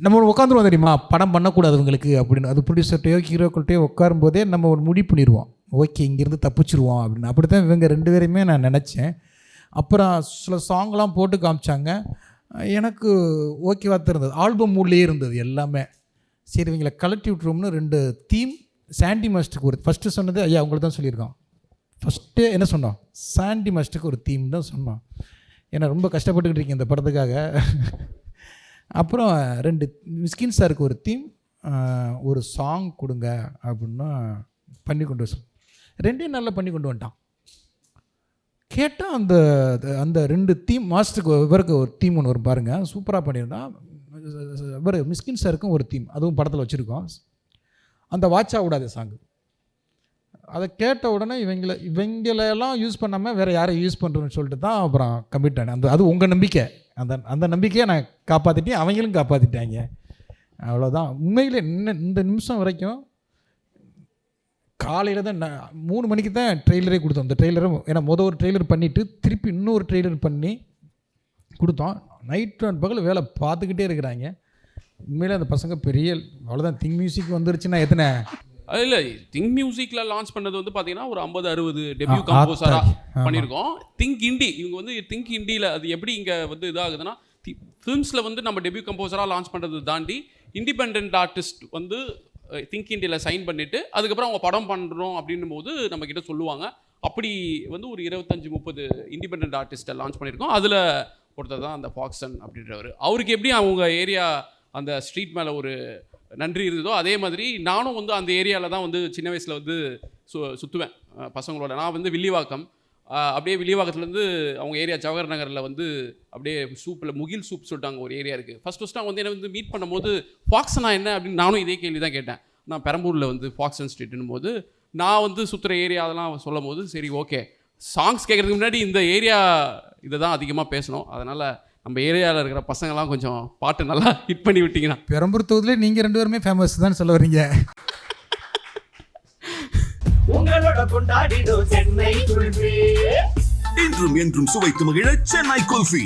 நம்ம உட்காந்துருவோம் தெரியுமா, படம் பண்ணக்கூடாது இவங்களுக்கு அப்படின்னு. அது ப்ரொடியூசர்கிட்டையோ ஹீரோக்கள்கிட்டையோ உட்காரும்போதே நம்ம ஒரு முடிவு பண்ணிடுவோம், ஓகே இங்கேருந்து தப்பிச்சிருவோம் அப்படின்னு. அப்படி தான் இவங்க 2 பேரையுமே நான் நினச்சேன். அப்புறம் சில சாங்லாம் போட்டு காமிச்சாங்க, எனக்கு ஓகேவாக தான் இருந்தது. ஆல்பம் மூட்லேயே இருந்தது எல்லாமே. சரி இவங்களை கலட்டி விட்டுருவோம்னு 2 தீம் சாண்டி மாஸ்டருக்கு ஒரு ஃபஸ்ட்டு சொன்னது ஐயா உங்களுக்கு தான் சொல்லியிருக்கோம். ஃபஸ்ட்டு என்ன சொன்னோம், சாண்டி மாஸ்டருக்கு ஒரு தீம் தான் சொன்னோம். ஏன்னா ரொம்ப கஷ்டப்பட்டுக்கிட்டு இருக்கேன் இந்த படத்துக்காக. அப்புறம் 2 மிஸ்கின் சாருக்கு ஒரு தீம், ஒரு சாங் கொடுங்க அப்படின்னா பண்ணி கொண்டு வர 2 நாளில் பண்ணி கொண்டு வந்துட்டான். கேட்டால் அந்த அந்த 2 தீம் மாஸ்டருக்கு இவருக்கு ஒரு தீம் ஒன்று வரும் பாருங்கள், சூப்பராக பண்ணியிருந்தான். இவர் மிஸ்கின் சாருக்கும் ஒரு தீம், அதுவும் படத்தில் வச்சுருக்கோம். அந்த வாட்சா விடாத சாங்கு அதை கேட்ட உடனே இவங்களெல்லாம் யூஸ் பண்ணாமல் வேறு யாரை யூஸ் பண்ணுறோன்னு சொல்லிட்டு தான் அப்புறம் கமிட் ஆனேன். அது உங்கள் நம்பிக்கை, அந்த நம்பிக்கையை நான் காப்பாற்றிட்டேன், அவங்களும் காப்பாற்றிட்டாங்க. அவ்வளோதான். உண்மையில் இந்த நிமிஷம் வரைக்கும் காலையில் தான் 3 மணிக்கு தான் ட்ரெய்லரே கொடுத்தோம். இந்த ட்ரெய்லரும் ஏன்னா ஒரு ட்ரெய்லர் பண்ணிவிட்டு திருப்பி இன்னொரு ட்ரெய்லர் பண்ணி கொடுத்தோம். நைட் அண்ட் பகல் வேலை பார்த்துக்கிட்டே இருக்கிறாங்க. உண்மையிலே அந்த பசங்க பெரிய அவ்வளோதான். திங் மியூசிக் வந்துருச்சுன்னா எத்தனை அது இல்லை, திங்க் மியூசிக்கில் லான்ச் பண்ணது வந்து பார்த்தீங்கன்னா ஒரு 50-60 டெபியூ கம்போசராக பண்ணியிருக்கோம். திங்க் இண்டி இவங்க வந்து திங்க் இண்டியில் அது எப்படி இங்கே வந்து இதாகுதுன்னா, ஃபிலிம்ஸில் வந்து நம்ம டெபியூ கம்போசராக லான்ச் பண்ணுறது தாண்டி இண்டிபெண்ட் ஆர்டிஸ்ட் வந்து திங்க் இண்டியில் சைன் பண்ணிவிட்டு அதுக்கப்புறம் அவங்க படம் பண்ணுறோம் அப்படின்னும் போது நம்மக்கிட்ட சொல்லுவாங்க. அப்படி வந்து ஒரு 25-30 இண்டிபெண்ட் ஆர்டிஸ்ட்டை லான்ச் பண்ணியிருக்கோம். அதில் ஒருத்தர் தான் அந்த ஃபாக்சன் அப்படின்றவர். அவருக்கு எப்படி அவங்க ஏரியா அந்த ஸ்ட்ரீட் மேலே ஒரு நன்றி இருந்ததோ அதே மாதிரி நானும் வந்து அந்த ஏரியாவில் தான் வந்து சின்ன வயசில் வந்து சுற்றுவேன் பசங்களோட. நான் வந்து வில்லிவாக்கம், அப்படியே வில்லிவாக்கத்துலேருந்து அவங்க ஏரியா ஜவஹர் நகரில் வந்து அப்படியே சூப்பில் முகில் சூப் சொல்லிட்டாங்க ஒரு ஏரியா இருக்குது. ஃபஸ்ட் அவங்க வந்து என்னை வந்து மீட் பண்ணும்போது ஃபாக்சனா என்ன அப்படின்னு நானும் இதே கேள்வி தான் கேட்டேன். நான் பெரம்பூரில் வந்து ஃபாக்சன் ஸ்ட்ரீட்னும் போது நான் வந்து சுற்றுற ஏரியா அதெல்லாம் சொல்லும் போது சரி ஓகே சாங்ஸ் கேட்குறதுக்கு முன்னாடி இந்த ஏரியா இதை தான் அதிகமாக பேசணும், அதனால் நம்ம ஏரியாவில் இருக்கிற பசங்கள்லாம் கொஞ்சம் பாட்டு நல்லா ஹிட் பண்ணி விட்டீங்கன்னா. பெரம்பூர் தொகுதியில் நீங்கள் 2 பேருமே ஃபேமஸ் தான் சொல்ல வரீங்க. உங்களோட கொண்டாடிடும் சென்னை குல்ஃபி, இன்றும் என்றும் சுவைத்து மகிழ சென்னை குல்ஃபி.